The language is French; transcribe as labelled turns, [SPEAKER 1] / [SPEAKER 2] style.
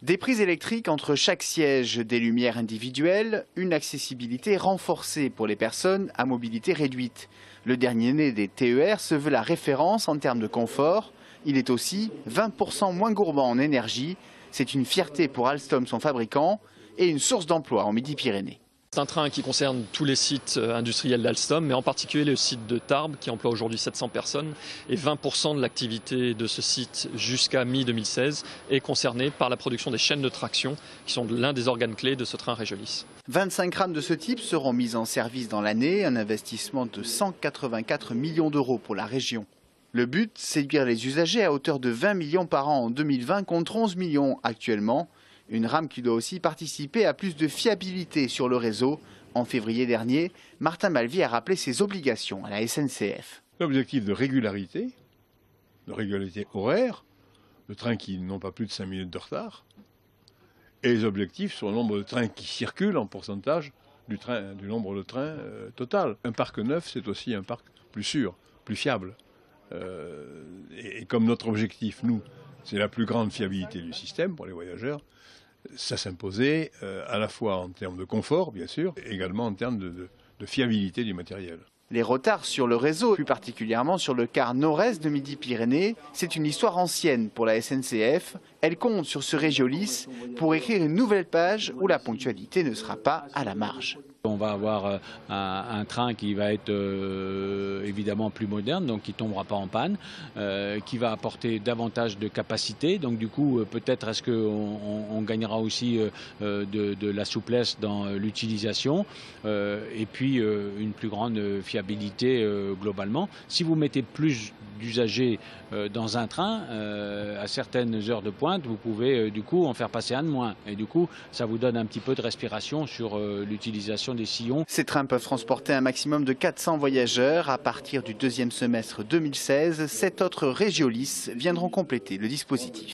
[SPEAKER 1] Des prises électriques entre chaque siège, des lumières individuelles, une accessibilité renforcée pour les personnes à mobilité réduite. Le dernier né des TER se veut la référence en termes de confort. Il est aussi 20% moins gourmand en énergie. C'est une fierté pour Alstom, son fabricant, et une source d'emploi en Midi-Pyrénées.
[SPEAKER 2] C'est un train qui concerne tous les sites industriels d'Alstom, mais en particulier le site de Tarbes qui emploie aujourd'hui 700 personnes. Et 20% de l'activité de ce site jusqu'à mi-2016 est concernée par la production des chaînes de traction, qui sont l'un des organes clés de ce train Régiolis.
[SPEAKER 1] 25 rames de ce type seront mises en service dans l'année, un investissement de 184 millions d'euros pour la région. Le but, séduire les usagers à hauteur de 20 millions par an en 2020 contre 11 millions actuellement. Une rame qui doit aussi participer à plus de fiabilité sur le réseau. En février dernier, Martin Malvy a rappelé ses obligations à la SNCF.
[SPEAKER 3] L'objectif de régularité horaire, le train qui n'ont pas plus de 5 minutes de retard, et les objectifs sur le nombre de trains qui circulent en pourcentage du nombre de trains total. Un parc neuf, c'est aussi un parc plus sûr, plus fiable. Et comme notre objectif, nous, c'est la plus grande fiabilité du système pour les voyageurs, ça s'imposait à la fois en termes de confort, bien sûr, et également en termes de fiabilité du matériel.
[SPEAKER 1] Les retards sur le réseau, plus particulièrement sur le quart nord-est de Midi-Pyrénées, c'est une histoire ancienne pour la SNCF. Elle compte sur ce Régiolis pour écrire une nouvelle page où la ponctualité ne sera pas à la marge.
[SPEAKER 4] On va avoir un train qui va être évidemment plus moderne, donc qui ne tombera pas en panne, qui va apporter davantage de capacité. Donc du coup, peut-être est-ce qu'on gagnera aussi de la souplesse dans l'utilisation et puis une plus grande fiabilité globalement. Si vous mettez plus d'usagers dans un train, à certaines heures de pointe, vous pouvez du coup en faire passer un de moins. Et du coup, ça vous donne un petit peu de respiration sur l'utilisation des sillons.
[SPEAKER 1] Ces trains peuvent transporter un maximum de 400 voyageurs. À partir du deuxième semestre 2016, 7 autres Régiolis viendront compléter le dispositif.